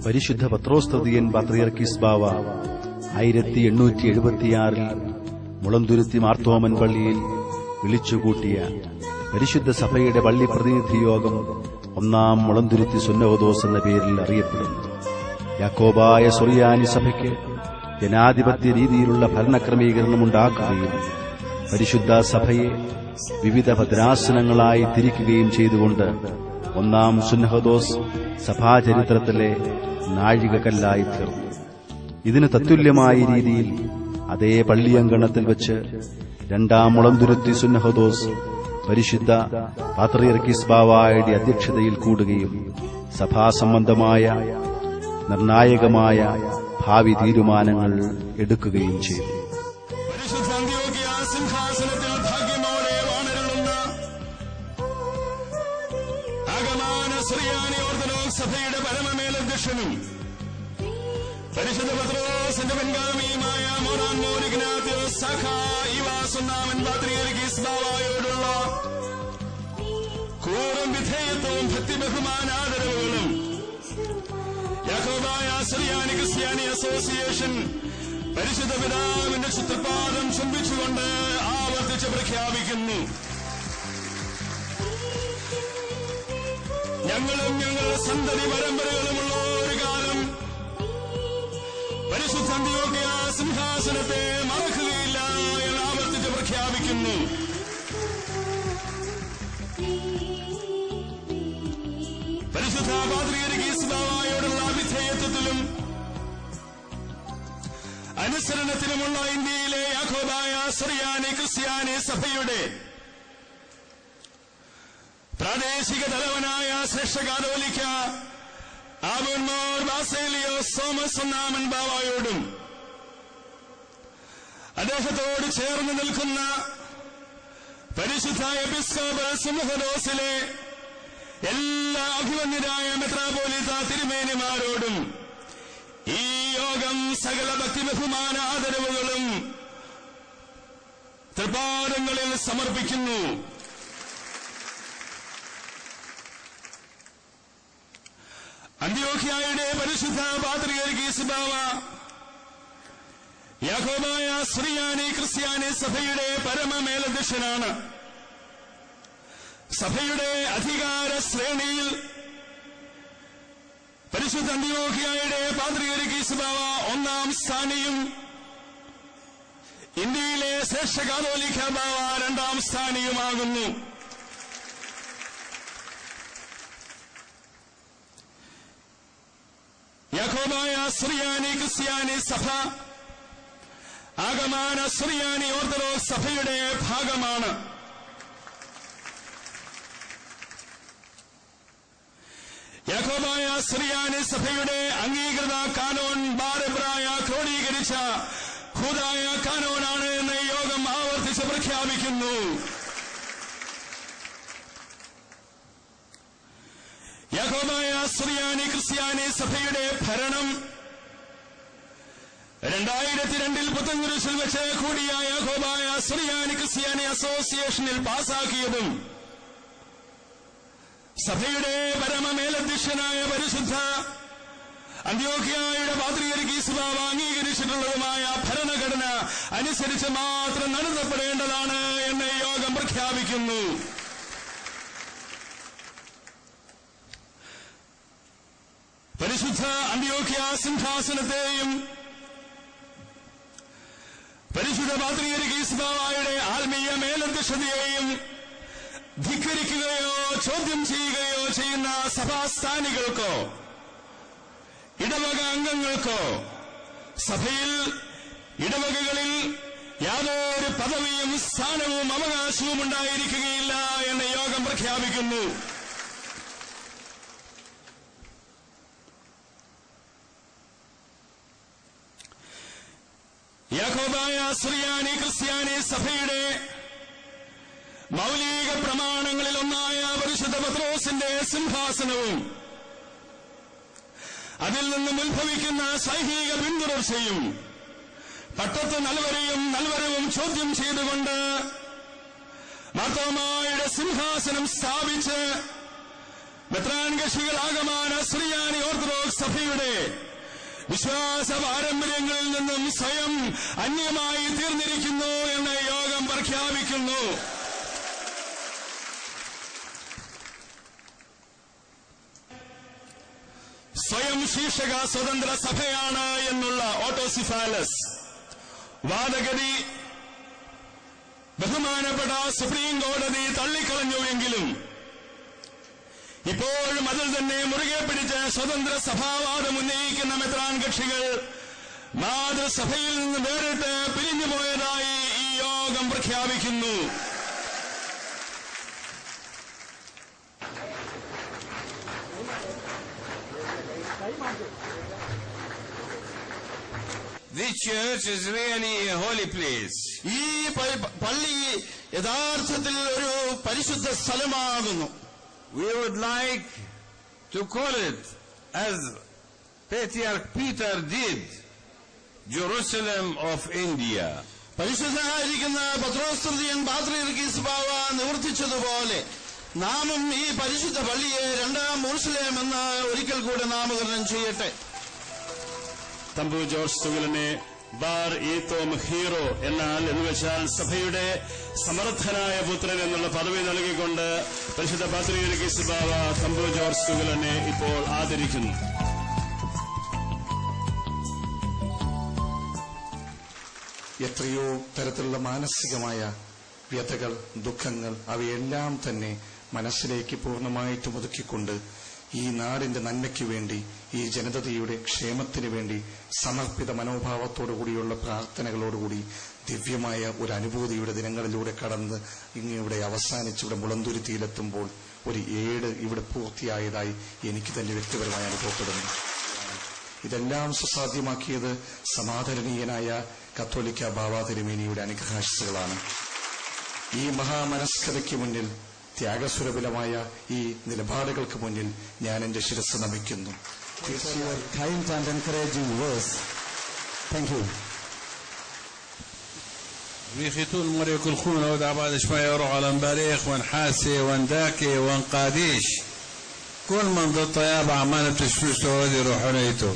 പരിശുദ്ധ പത്രോസ് തൃതീയൻ പാത്രിയർക്കീസ് ബാവ 1876 മുളന്തുരുത്തി മാർത്തോമൻ പള്ളിയിൽ വിളിച്ചുകൂട്ടിയ പരിശുദ്ധ സഭയുടെ പള്ളി പ്രതിനിധി യോഗം ഒന്നാം മുളന്തുരുത്തി സുന്നഹദോസ് എന്ന പേരിൽ അറിയപ്പെടുന്നു. യാക്കോബായ സുറിയാനി സഭയ്ക്ക് ജനാധിപത്യ രീതിയിലുള്ള ഭരണക്രമീകരണമുണ്ടാക്കുകയും പരിശുദ്ധ സഭയെ വിവിധ ഭദ്രാസനങ്ങളായി തിരിക്കുകയും ചെയ്തുകൊണ്ട് ഒന്നാം സുന്നഹദോസ് സഭാചരിത്രത്തിലെ നാഴികക്കല്ലായി തീർന്നു. ഇതിന് തത്തുല്യമായ രീതിയിൽ അതേ പള്ളിയങ്കണത്തിൽ വെച്ച് രണ്ടാം മുളന്തുരുത്തി സുന്നഹദോസ് പരിശുദ്ധ പാത്രിയർക്കീസ് ബാവായുടെ അധ്യക്ഷതയിൽ കൂടുകയും സഭാസംബന്ധമായ നിർണായകമായ ഭാവി തീരുമാനങ്ങൾ എടുക്കുകയും ചെയ്തു. സുറിയാനി ഓർത്തഡോക്സ് സഭയുടെ പരമമേലധ്യക്ഷനും പരിശുദ്ധ പത്രോസിന്റെ പിൻഗാമിയുമായ മോറാൻ മോർ ഇഗ്നാത്യോസ് സഖാ ഇവാസ് ഒന്നാമൻ പാത്രിയർക്കീസ് ബാവായോടുള്ള കൂറും വിധേയത്വവും ഭക്തിബഹുമാനാദരവുകളും യാക്കോബായ സുറിയാനി ക്രിസ്ത്യാനി അസോസിയേഷൻ പരിശുദ്ധ പിതാവിന്റെ ചിത്രപാദം ചുംബിച്ചുകൊണ്ട് ആവർത്തിച്ച് പ്രഖ്യാപിക്കുന്നു. ഞങ്ങളും ഞങ്ങളുടെ സന്തതി പരമ്പരകളുമുള്ള ഒരു കാലം പരിശുദ്ധ അന്ത്യോക്യ സിംഹാസനത്തെ മറക്കുകയില്ല എന്ന് ആവർത്തിച്ച് പ്രഖ്യാപിക്കുന്നു. പരിശുദ്ധ പാത്രിയർക്കീസ് ബാവായോടുള്ള വിധേയത്വത്തിലും അനുസരണത്തിലുമുള്ള ഇന്ത്യയിലെ യാക്കോബായ സുറിയാനി ക്രിസ്ത്യാനി സഭയുടെ പ്രാദേശിക തലവനായ ശ്രേഷ്ഠ കാതോലിക്ക ആബൂൻ മോർ ബാസേലിയോസ് തോമസ് ഒന്നാമൻ ബാവായോടും അദ്ദേഹത്തോട് ചേർന്ന് നിൽക്കുന്ന പരിശുദ്ധ എപ്പിസ്കോപ്പൽ സുന്നഹദോസിലെ എല്ലാ അഭിവന്യരായ മെത്രാപ്പോലീത്ത തിരുമേനിമാരോടും ഈ യോഗം സകല ഭക്തി ബഹുമാന ആദരവുകളും തൃപാദങ്ങളിൽ സമർപ്പിക്കുന്നു. അന്ത്യോഖ്യയുടെ പരിശുദ്ധ പാത്രിയർക്കീസ് ബാവ യാക്കോബായ സുറിയാനി ക്രിസ്ത്യാനി സഭയുടെ പരമമേലധ്യക്ഷനാണ്. സഭയുടെ അധികാര ശ്രേണിയിൽ പരിശുദ്ധ അന്ത്യോഖ്യയുടെ പാത്രിയർക്കീസ് ബാവ ഒന്നാം സ്ഥാനിയും ഇന്ത്യയിലെ ശ്രേഷ്ഠ കാതോലിക്ക ബാവ രണ്ടാം സ്ഥാനിയുമാകുന്നു. യാക്കോബായ സുറിയാനി ക്രിസ്ത്യാനി സഭ ആഗമാന സുറിയാനി ഓർത്തഡോക്സ് സഭയുടെ ഭാഗമാണ്. യാക്കോബായ സുറിയാനി സഭയുടെ അംഗീകൃത കാനോൻ ബാരബ്രായ ക്രോഡീകരിച്ച ഹുദായ കാനോനാണ് എന്ന് യോഗം ആവർത്തിച്ച് പ്രഖ്യാപിക്കുന്നു. യാക്കോബായ സുറിയാനി ക്രിസ്ത്യാനി സഭയുടെ ഭരണം 2002 പുത്തൻകുരിശിൽ വെച്ച് കൂടിയ യാക്കോബായ സുറിയാനി ക്രിസ്ത്യാനി അസോസിയേഷനിൽ പാസാക്കിയതും സഭയുടെ പരമമേലധ്യക്ഷനായ പരിശുദ്ധ അന്ത്യോഖ്യയുടെ പാത്രിയർക്കീസ് ബാവ അംഗീകരിച്ചിട്ടുള്ളതുമായ ഭരണഘടന അനുസരിച്ച് മാത്രം നടത്തപ്പെടേണ്ടതാണ് എന്ന് യോഗം പ്രഖ്യാപിക്കുന്നു. പരിശുദ്ധ അന്ത്യോഖ്യ സിംഹാസനത്തെയും പരിശുദ്ധ പാത്രിയർക്കീസ് ബാവായുടെ ആത്മീയ മേലധ്യക്ഷതയെയും ധിക്കരിക്കുകയോ ചോദ്യം ചെയ്യുകയോ ചെയ്യുന്ന സഭാസ്ഥാനികൾക്കോ ഇടവക അംഗങ്ങൾക്കോ സഭയിൽ ഇടവകകളിൽ യാതൊരു പദവിയും സ്ഥാനവും അവകാശവും ഉണ്ടായിരിക്കുകയില്ല എന്ന് യോഗം പ്രഖ്യാപിക്കുന്നു. യാക്കോബായ സുറിയാനി ക്രിസ്ത്യാനി സഭയുടെ മൗലിക പ്രമാണങ്ങളിൽ ഒന്നായ പരിശുദ്ധ പത്രോസിന്റെ സിംഹാസനവും അതിൽ നിന്നും ഉത്ഭവിക്കുന്ന സൈഹിക പിന്തുടർച്ചയും പട്ടത്ത് നൽവരവും ചോദ്യം ചെയ്തുകൊണ്ട് മാർത്തോമായുടെ സിംഹാസനം സ്ഥാപിച്ച് മെത്രാൻ കക്ഷികൾ ആഗമാന സുറിയാനി ഓർത്തഡോക്സ് സഭയുടെ വിശ്വാസ പാരമ്പര്യങ്ങളിൽ നിന്നും സ്വയം അന്യമായി തീർന്നിരിക്കുന്നു എന്ന് യോഗം പ്രഖ്യാപിക്കുന്നു. സ്വയം ശീർഷക സ്വതന്ത്ര സഭയാണ് എന്നുള്ള ഓട്ടോസിഫാലസ് വാദഗതി ബഹുമാനപ്പെട്ട സുപ്രീം കോടതി തള്ളിക്കളഞ്ഞുവെങ്കിലും ഇപ്പോഴും അതിൽ തന്നെ മുറുകെ പിടിച്ച് സ്വതന്ത്ര സഭാവാദം ഉന്നയിക്കുന്ന മെത്രാൻ കക്ഷികൾ മാതൃസഭയിൽ നിന്ന് വേറിട്ട് പിരിഞ്ഞുപോയതായി ഈ യോഗം പ്രഖ്യാപിക്കുന്നു. This church is really a holy place. ഈ പള്ളി യഥാർത്ഥത്തിൽ ഒരു പരിശുദ്ധ സ്ഥലമാകുന്നു. We would like to call it, as Patriarch Peter did, Jerusalem of India. പരിശുദ്ധനായിരിക്കുന്ന പത്രോസ് തൃതീയൻ പാത്രീർക്കീസ് ബാവ നിവർത്തിച്ചതുപോലെ നാമും ഈ പരിശുദ്ധ പള്ളിയെ രണ്ടാം യെരൂശലേം എന്ന് ഒരിക്കൽ കൂടെ നാമകരണം ചെയ്യട്ടെ. തമ്പു ജോർജ് തുകലിനെ ബാർ ഈത്തോം ഹീറോ എന്ന് വെച്ചാൽ സഭയുടെ സമർത്ഥനായ പുത്രൻ എന്നുള്ള പദവി നൽകിക്കൊണ്ട് പരിശുദ്ധ പാത്രീർക്കീസ് ബാവ തമ്പു ജോർജ് തുകലിനെ ഇപ്പോൾ ആദരിക്കുന്നു. എത്രയോ തരത്തിലുള്ള മാനസികമായ വ്യഥകൾ, ദുഃഖങ്ങൾ അവയെല്ലാം തന്നെ മനസ്സിലേക്ക് പൂർണ്ണമായിട്ടും ഒതുക്കിക്കൊണ്ട് ഈ നാടിന്റെ നന്മയ്ക്ക് വേണ്ടി, ഈ ജനതയുടെ ക്ഷേമത്തിന് വേണ്ടി സമർപ്പിത മനോഭാവത്തോടുകൂടിയുള്ള പ്രാർത്ഥനകളോടുകൂടി ദിവ്യമായ ഒരു അനുഭൂതിയുടെ ദിനങ്ങളിലൂടെ കടന്ന് ഇങ്ങിവിടെ അവസാനിച്ചിവിടെ മുളന്തുരുത്തിയിലെത്തുമ്പോൾ ഒരു ഏട് ഇവിടെ പൂർത്തിയായതായി എനിക്ക് തന്നെ വ്യക്തിപരമായി അനുഭവപ്പെടുന്നു. ഇതെല്ലാം സുസാധ്യമാക്കിയത് സമാദരണീയനായ കത്തോലിക്ക ബാവാ തിരുമേനിയുടെ അനുഗ്രഹാശിസുകളാണ്. ഈ മഹാമനസ്കതയ്ക്ക് മുന്നിൽ, ത്യാഗസുരബലമായ ഈ നിലപാടുകൾക്ക് മുന്നിൽ ഞാൻ എന്റെ ശിരസ് നമിക്കുന്നു. kind and encouraging words. Thank you. ويخيتون مريك الخونة ودع بعد شوية يروح على مباريخ ونحاسي ونداكي ونقاديش كل من ضد طياب عمال بتشفيش تودي يروحوا نيتو.